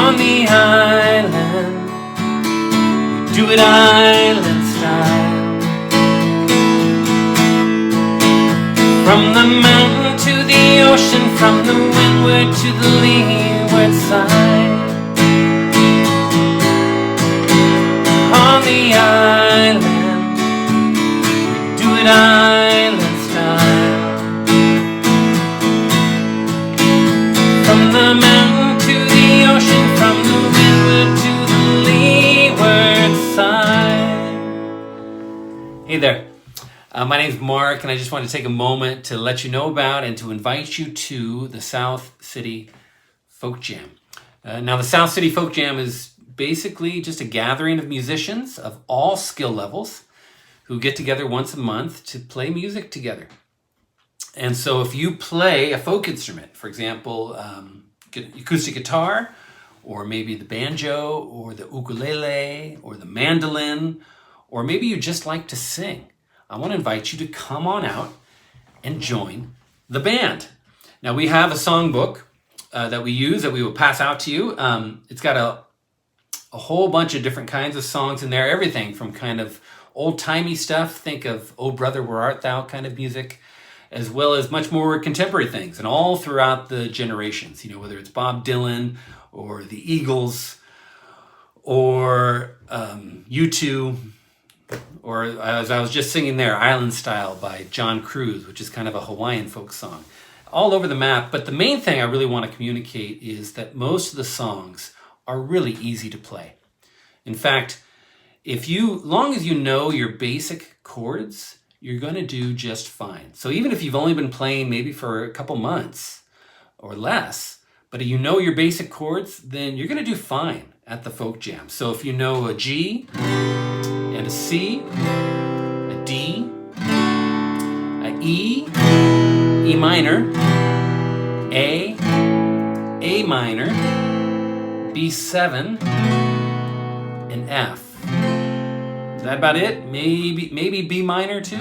On the island, we do it island style. From the mountain to the ocean, from the windward to the leeward side. On the island, we do it island style. From the mountain to the ocean, from the windward to the leeward side. Hey there. My name's Mark, and I just wanted to take a moment to let you know about and to invite you to the South City Folk Jam. Now, the South City Folk Jam is basically just a gathering of musicians of all skill levels who get together once a month to play music together. And so if you play a folk instrument, for example, acoustic guitar, or maybe the banjo, or the ukulele, or the mandolin, or maybe you just like to sing, I want to invite you to come on out and join the band. Now, we have a songbook that we use that we will pass out to you. It's got a whole bunch of different kinds of songs in there, everything from kind of old-timey stuff, think of "Oh Brother, Where Art Thou" kind of music, as well as much more contemporary things, and all throughout the generations, you know, whether it's Bob Dylan or the Eagles or U2, or as I was just singing there, Island Style by John Cruz, which is kind of a Hawaiian folk song. All over the map, but the main thing I really want to communicate is that most of the songs are really easy to play. In fact, long as you know your basic chords, you're going to do just fine. So even if you've only been playing maybe for a couple months or less, but you know your basic chords, then you're going to do fine at the Folk Jam. So if you know a G and a C, a D, a E, E minor, A minor, B7, and F. Is that about it? Maybe B minor too?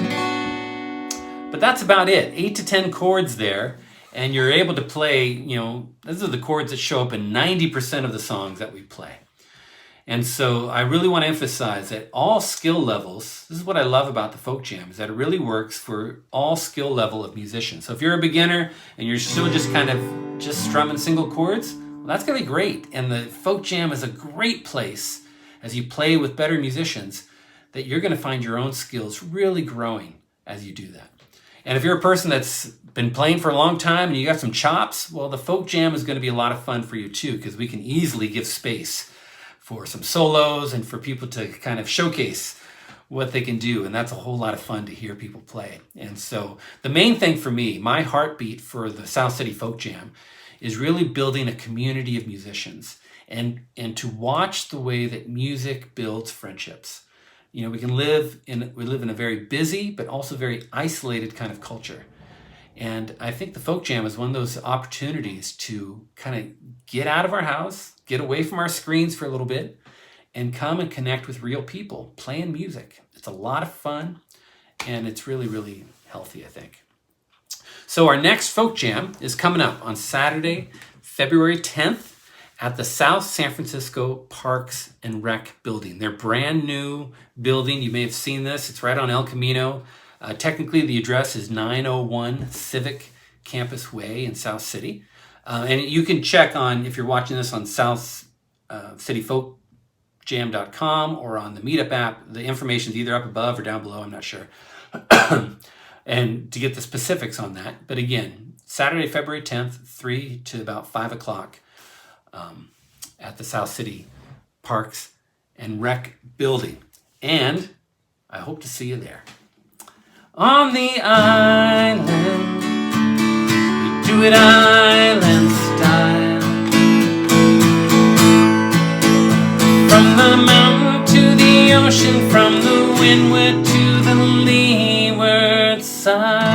But that's about it. 8 to 10 chords there, and you're able to play, you know, those are the chords that show up in 90% of the songs that we play. And so I really want to emphasize that all skill levels, this is what I love about the Folk Jam, is that it really works for all skill level of musicians. So if you're a beginner and you're still just kind of just strumming single chords, well, that's going to be great. And the Folk Jam is a great place as you play with better musicians that you're going to find your own skills really growing as you do that. And if you're a person that's been playing for a long time and you got some chops, well, the Folk Jam is going to be a lot of fun for you too, because we can easily give space for some solos and for people to kind of showcase what they can do. And that's a whole lot of fun to hear people play. And so the main thing for me, my heartbeat for the South City Folk Jam, is really building a community of musicians and to watch the way that music builds friendships. You know, we live in a very busy but also very isolated kind of culture. And I think the Folk Jam is one of those opportunities to kind of get out of our house, get away from our screens for a little bit, and come and connect with real people playing music. It's a lot of fun, and it's really, really healthy, I think. So our next Folk Jam is coming up on Saturday, February 10th at the South San Francisco Parks and Rec building. Their brand new building. You may have seen this. It's right on El Camino. Technically, the address is 901 Civic Campus Way in South City. And you can check on, if you're watching this on southcityfolkjam.com or on the Meetup app, the information is either up above or down below, I'm not sure. And to get the specifics on that. But again, Saturday, February 10th, 3 to about 5 o'clock at the South City Parks and Rec building. And I hope to see you there. On the island, we do it island style. From the mountain to the ocean, from the windward to the leeward side.